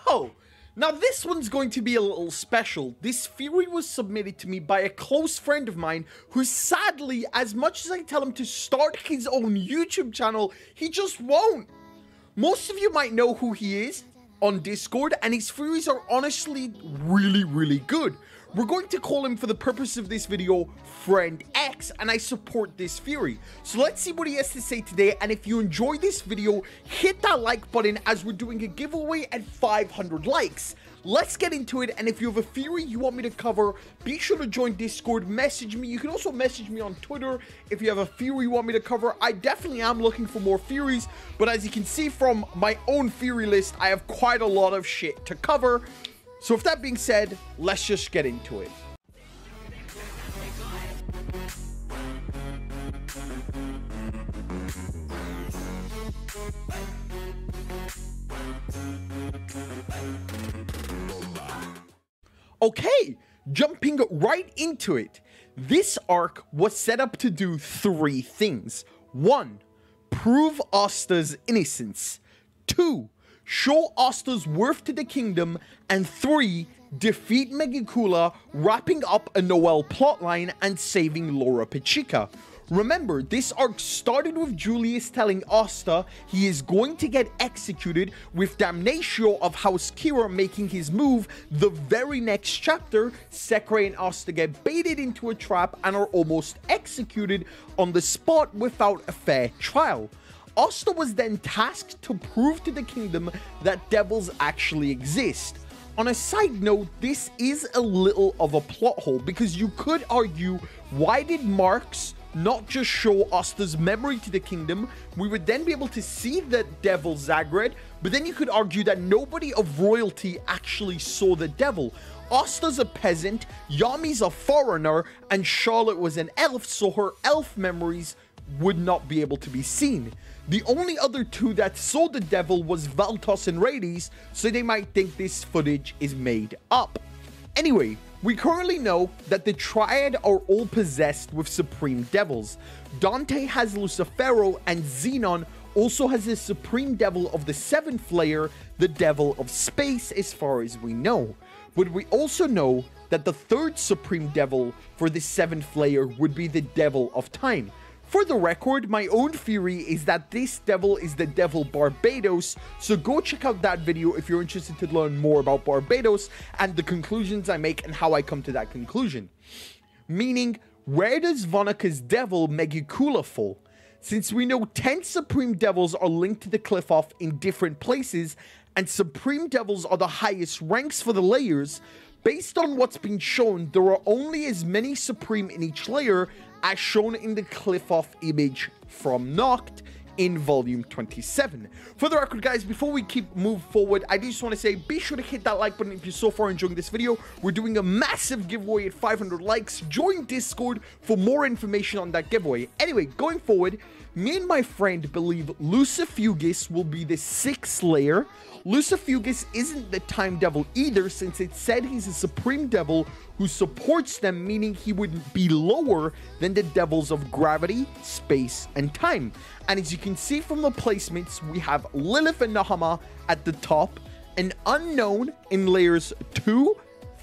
So, now this one's going to be a little special. This theory was submitted to me by a close friend of mine who sadly, as much as I tell him to start his own YouTube channel, he just won't. Most of you might know who he is on Discord, and his theories are honestly really good. We're going to call him, for the purpose of this video, Friend X, and I support this theory. So let's see what he has to say today, and if you enjoyed this video, hit that like button as we're doing a giveaway at 500 likes. Let's get into it, and if you have a theory you want me to cover, be sure to join Discord, message me. You can also message me on Twitter if you have a theory you want me to cover. I definitely am looking for more theories, but as you can see from my own theory list, I have quite a lot of shit to cover. So with that being said, let's just get into it. Okay, jumping right into it. This arc was set up to do 3 things. 1. Prove Asta's innocence. 2. Show Asta's worth to the kingdom. And 3. Defeat Megicula, wrapping up a Noel plotline and saving Laura Pachica. Remember, this arc started with Julius telling Asta he is going to get executed, with Damnatio of House Kira making his move the very next chapter. Sekre and Asta get baited into a trap and are almost executed on the spot without a fair trial. Asta was then tasked to prove to the kingdom that devils actually exist. On a side note, this is a little of a plot hole, because you could argue, why did Marx not just show Asta's memory to the kingdom? We would then be able to see the devil Zagred, but then you could argue that nobody of royalty actually saw the devil. Asta's a peasant, Yami's a foreigner, and Charlotte was an elf, so her elf memories would not be able to be seen. The only other 2 that saw the devil was Valtos and Rades, so they might think this footage is made up. Anyway, we currently know that the Triad are all possessed with Supreme Devils. Dante has Lucifero, and Xenon also has the Supreme Devil of the 7th layer, the Devil of Space, as far as we know. But we also know that the 3rd Supreme Devil for the 7th layer would be the Devil of Time. For the record, my own theory is that this devil is the devil Barbados, so go check out that video if you're interested to learn more about Barbados and the conclusions I make and how I come to that conclusion. Meaning, where does Vanica's devil Megicula fall? Since we know 10 Supreme Devils are linked to the Cliff-Off in different places, and Supreme Devils are the highest ranks for the layers, based on what's been shown, there are only as many Supreme in each layer as shown in the Cliff-Off image from Noct in volume 27. For the record, guys, before we move forward, I just want to say, be sure to hit that like button if you're so far enjoying this video. We're doing a massive giveaway at 500 likes. Join Discord for more information on that giveaway. Anyway, going forward, me and my friend believe Lucifugus will be the 6th layer. Lucifugus isn't the Time Devil either, since it said he's a Supreme Devil who supports them, meaning he would be lower than the Devils of Gravity, Space, and Time. And as you can see from the placements, we have Lilith and Nahama at the top, an unknown in layers 2,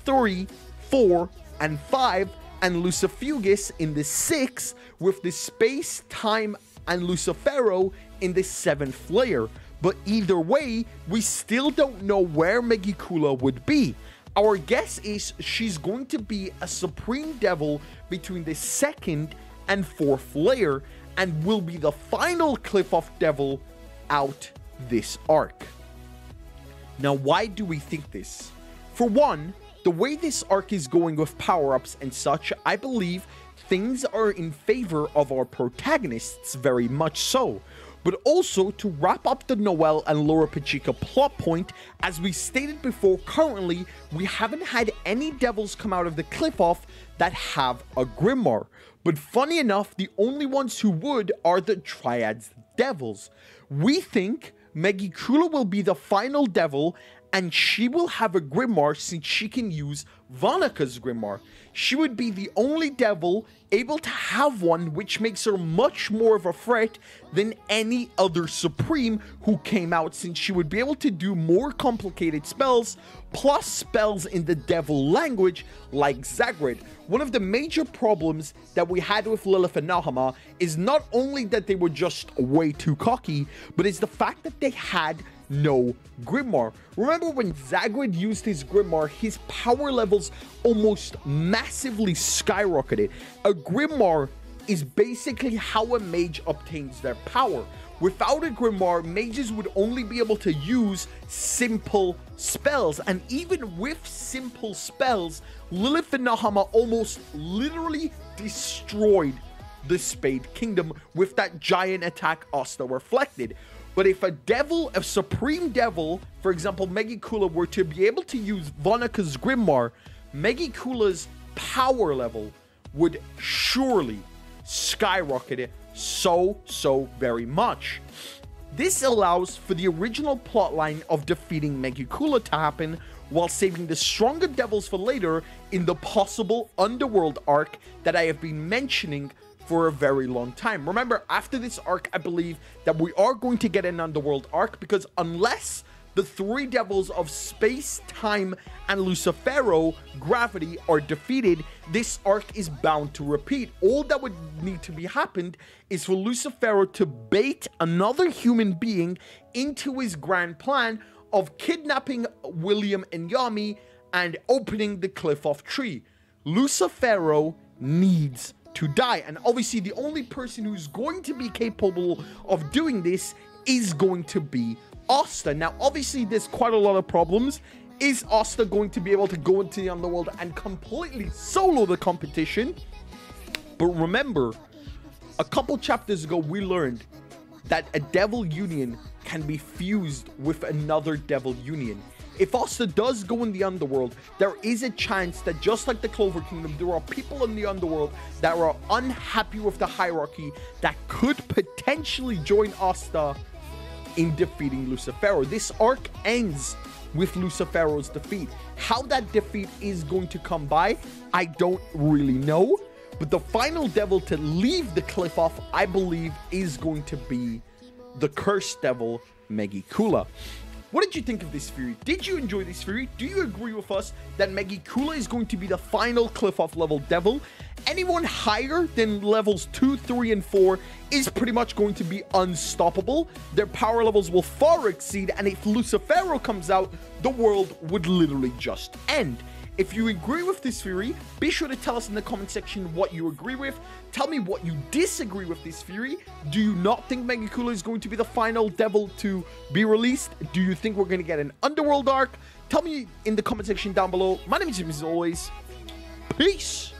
3, 4, and 5, and Lucifugus in the 6th, with the Space, Time, and Lucifero in the 7th layer. But either way, we still don't know where Megicula would be. Our guess is she's going to be a Supreme Devil between the 2nd and 4th layer, and will be the final Cliff-Off Devil out this arc. Now, why do we think this? For one, the way this arc is going with power-ups and such, I believe things are in favor of our protagonists, very much so. But also, to wrap up the Noel and Laura Pachica plot point, as we stated before, currently, we haven't had any devils come out of the Cliff-Off that have a Grimoire. But funny enough, the only ones who would are the Triad's devils. We think Megicula will be the final devil, and she will have a Grimoire since she can use Vanica's Grimoire. She would be the only devil able to have one, which makes her much more of a threat than any other Supreme who came out, since she would be able to do more complicated spells, plus spells in the devil language like Zagrod. One of the major problems that we had with Lilith and Nahama is not only that they were just way too cocky, but it's the fact that they had no Grimoire. Remember when Zagrod used his Grimoire, his power levels almost massively skyrocketed. A Grimoire is basically how a mage obtains their power. Without a Grimoire, mages would only be able to use simple spells, and even with simple spells, Lilith and Nahama almost literally destroyed the Spade Kingdom with that giant attack Asta reflected. But if a devil, a Supreme Devil, for example Megicula, were to be able to use Vanica's Grimoire, Megicula's power level would surely skyrocket it so very much. This allows for the original plotline of defeating Megicula to happen, while saving the stronger devils for later in the possible underworld arc that I have been mentioning for a very long time. Remember, after this arc, I believe that we are going to get an underworld arc, because unless the three devils of space, time, and Lucifero, gravity, are defeated, this arc is bound to repeat. All that would need to be happened is for Lucifero to bait another human being into his grand plan of kidnapping William and Yami and opening the cliff-off tree. Lucifero needs to die, and obviously the only person who's going to be capable of doing this is going to be Asta. Now obviously there's quite a lot of problems. Is Asta going to be able to go into the underworld and completely solo the competition? But remember, a couple chapters ago we learned that a devil union can be fused with another devil union. If Asta does go in the underworld, there is a chance that just like the Clover Kingdom, there are people in the underworld that are unhappy with the hierarchy that could potentially join Asta in defeating Lucifero. This arc ends with Lucifero's defeat. How that defeat is going to come by, I don't really know. But the final devil to leave the cliff off, I believe, is going to be the cursed devil, Megicula. What did you think of this theory? Did you enjoy this theory? Do you agree with us that Megicula is going to be the final cliff-off level devil? Anyone higher than levels 2, 3, and 4 is pretty much going to be unstoppable. Their power levels will far exceed, and if Lucifero comes out, the world would literally just end. If you agree with this theory, be sure to tell us in the comment section what you agree with. Tell me what you disagree with this theory. Do you not think Megicula is going to be the final devil to be released? Do you think we're going to get an underworld arc? Tell me in the comment section down below. My name is Jim, as always. Peace!